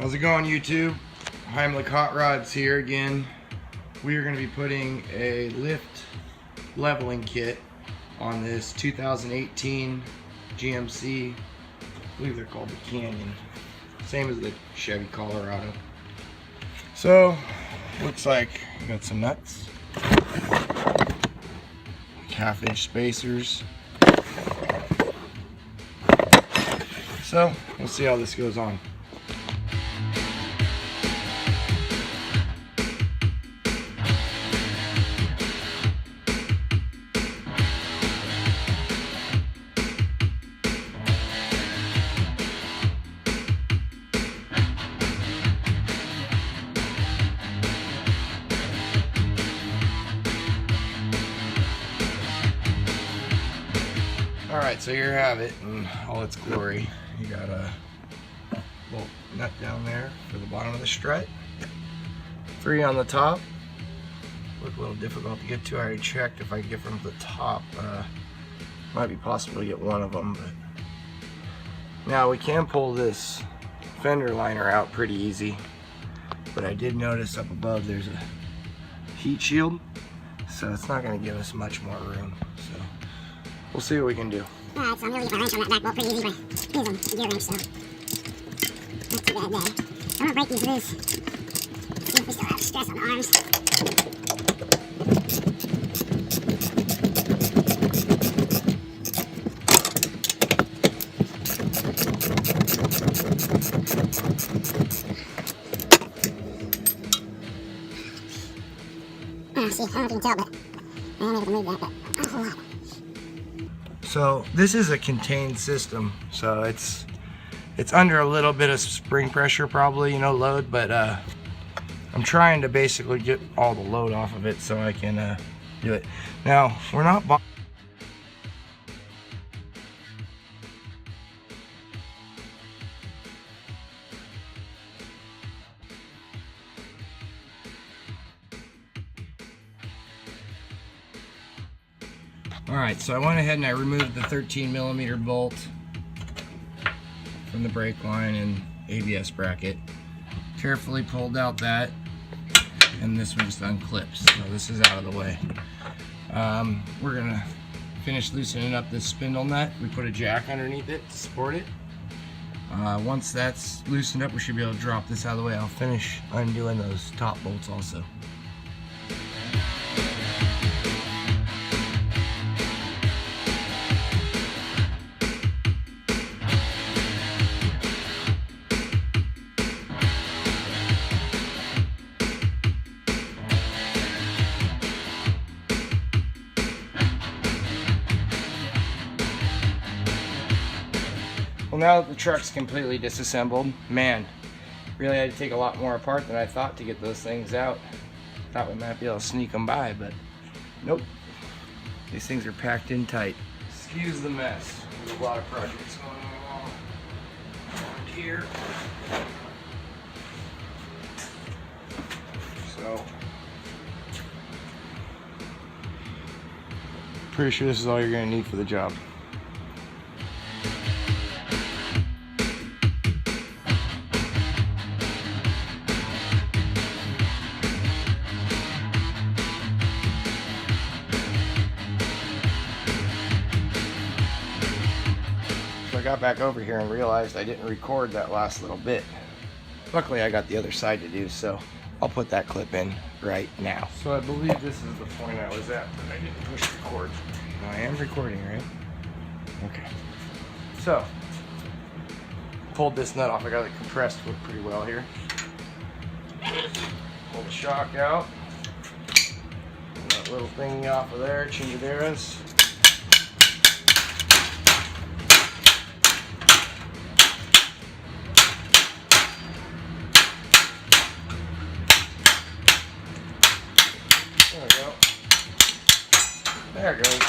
How's it going, YouTube? Heimlich Hot Rods here again. We are going to be putting a lift leveling kit on this 2018 GMC, I believe they're called the Canyon. Same as the Chevy Colorado. So, looks like we got some nuts, half-inch spacers. So, we'll see how this goes on. Alright, so here you have it in all its glory. You got a little nut down there for the bottom of the strut, 3 on the top. Look a little difficult to get to. I already checked if I can get from the top. Might be possible to get one of them, but now we can pull this fender liner out pretty easy. But I did notice up above there's a heat shield, so it's not going to give us much more room. So we'll see what we can do. Alright, so I'm going to use my wrench on that back bolt pretty easy, but using a gear wrench, so not too bad there. I'm going to break these loose. See if we still have stress on the arms. See, I don't know if you can tell, but I'm able to move that, but not a whole lot. So this is a contained system, so it's under a little bit of spring pressure probably, load, but I'm trying to basically get all the load off of it so I can do it. Now, we're not Alright, so I went ahead and I removed the 13mm bolt from the brake line and ABS bracket. Carefully pulled out that, and this one just unclips, so this is out of the way. We're going to finish loosening up this spindle nut. We put a jack underneath it to support it. Once that's loosened up, we should be able to drop this out of the way. I'll finish undoing those top bolts also. Well, now that the truck's completely disassembled, man, really had to take a lot more apart than I thought to get those things out. Thought we might be able to sneak them by, but nope. These things are packed in tight. Excuse the mess. There's a lot of projects going on around here. So, pretty sure this is all you're going to need for the job. I got back over here and realized I didn't record that last little bit. Luckily I got the other side to do, so I'll put that clip in right now. So I believe this is the point I was at, but I didn't push record. Now I am recording, right? Okay. So, pulled this nut off. I got it compressed pretty well here. Pull the shock out. Pull that little thingy off of there, chingaderas. There it goes.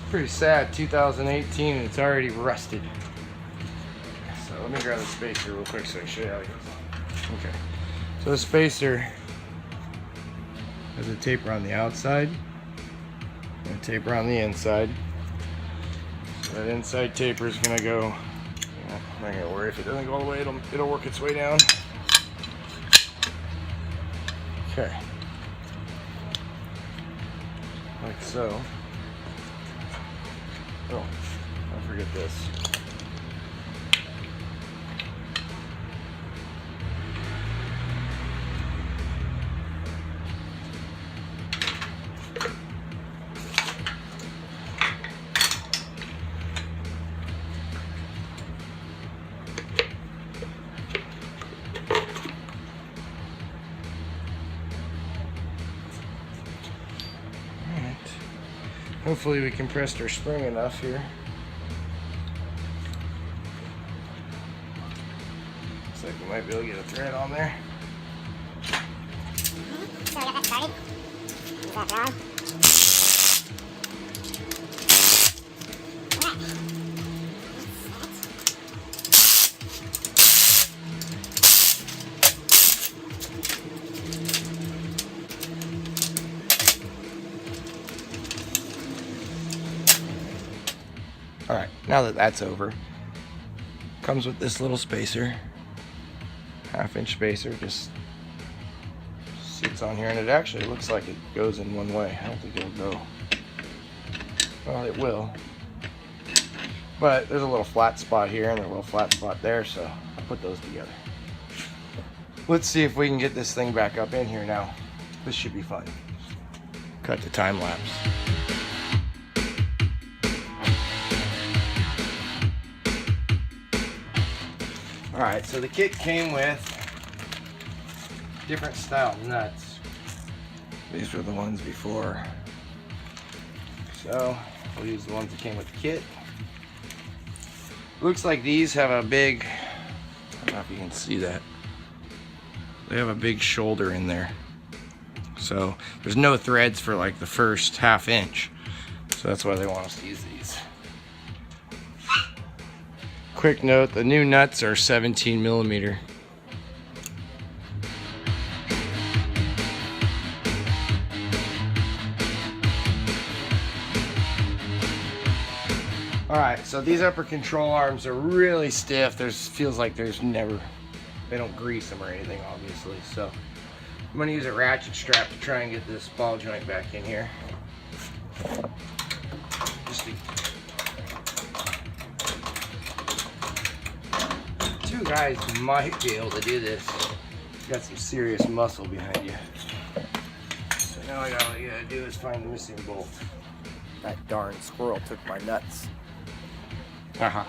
Pretty sad, 2018 and it's already rusted. So let me grab the spacer real quick so I can show you how it goes on. Okay. So the spacer has a taper on the outside and a taper on the inside. So that inside taper is going to go I'm not gonna worry if it doesn't go all the way. It'll work its way down. Okay, like so. Oh, don't forget this. Hopefully we compressed our spring enough here. Looks like we might be able to get a thread on there. So we got that started. Is that wrong? Alright, now that that's over, comes with this little spacer, 1/2-inch spacer, just sits on here, and it actually looks like it goes in one way. I don't think it'll go. Well, it will. But there's a little flat spot here and a little flat spot there, so I put those together. Let's see if we can get this thing back up in here now. This should be fun. Cut the time lapse. Alright, so the kit came with different style nuts. These were the ones before. So we'll use the ones that came with the kit. Looks like these have a big, I don't know if you can see that. They have a big shoulder in there. So there's no threads for like the first 1/2 inch. So that's why they want us to use these. Quick note, the new nuts are 17 millimeter. Alright, so these upper control arms are really stiff. Feels like they don't grease them or anything, obviously. So I'm going to use a ratchet strap to try and get this ball joint back in here. Two guys might be able to do this. Got some serious muscle behind you. So now all you gotta do is find the missing bolt. That darn squirrel took my nuts. Haha.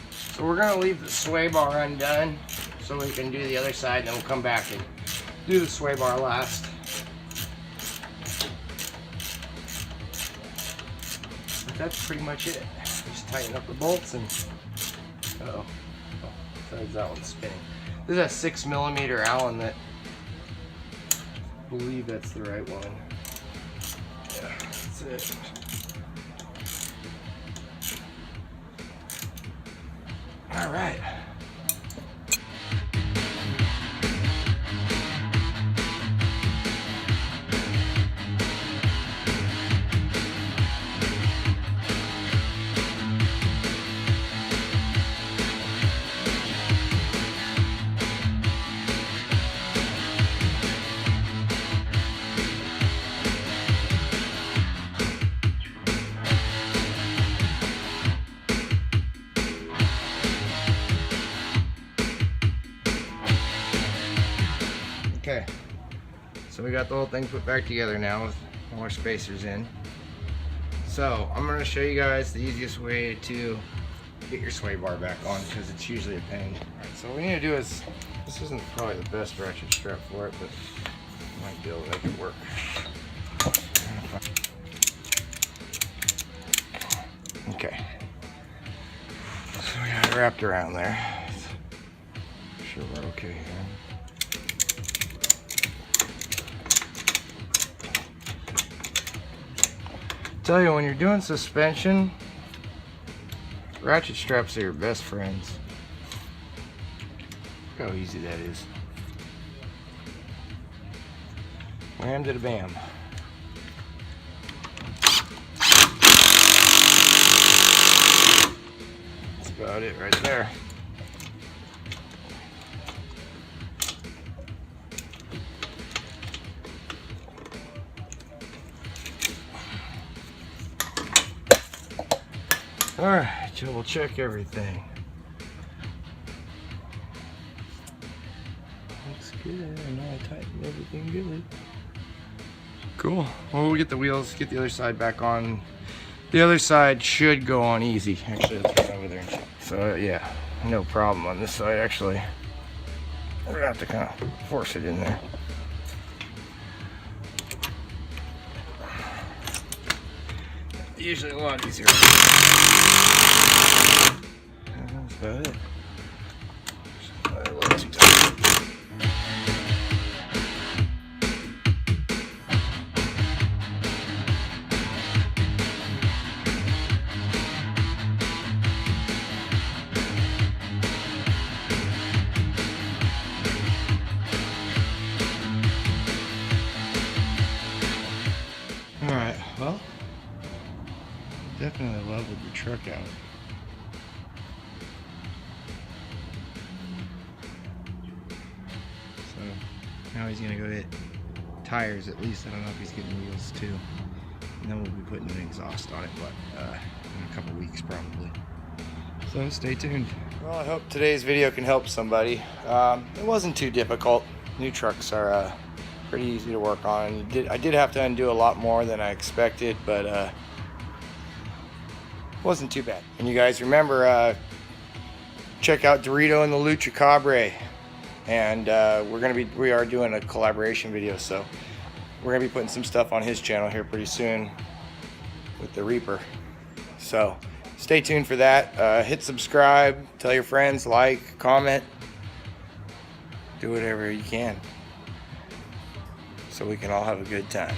So we're gonna leave the sway bar undone so we can do the other side, and then we'll come back and do the sway bar last. But that's pretty much it. Just tighten up the bolts and uh-oh. Oh, besides that one's spinning. This is a 6 millimeter Allen that I believe that's the right one. Yeah, that's it. All right. Okay, so we got the whole thing put back together now with more spacers in. So I'm going to show you guys the easiest way to get your sway bar back on, because it's usually a pain. Alright, so what we need to do is, this isn't probably the best ratchet strap for it, but I might be able to make it work. Okay, so we got it wrapped around there. I'm sure we're okay here. Tell you, when you're doing suspension, ratchet straps are your best friends. Look how easy that is. Wham to the bam. about it right there. All right, so we'll check everything. Looks good. I know I tightened everything good. Cool. Well, we'll get the wheels, get the other side back on. The other side should go on easy. Actually, let's run over there and check. So yeah, no problem on this side. Actually, we're gonna have to kind of force it in there. Usually a lot easier. That's about it. A little too tight. All right, well, definitely leveled the truck out. So now he's gonna go hit tires at least. I don't know if he's getting wheels too. And then we'll be putting an exhaust on it, but in a couple weeks probably. So stay tuned. Well, I hope today's video can help somebody. It wasn't too difficult. New trucks are pretty easy to work on. I did have to undo a lot more than I expected, but wasn't too bad. And you guys remember, check out Dorito and the Lucha Cabre, and we are doing a collaboration video, so we're gonna be putting some stuff on his channel here pretty soon with the Reaper. So stay tuned for that. Hit subscribe, tell your friends, like, comment, do whatever you can so we can all have a good time.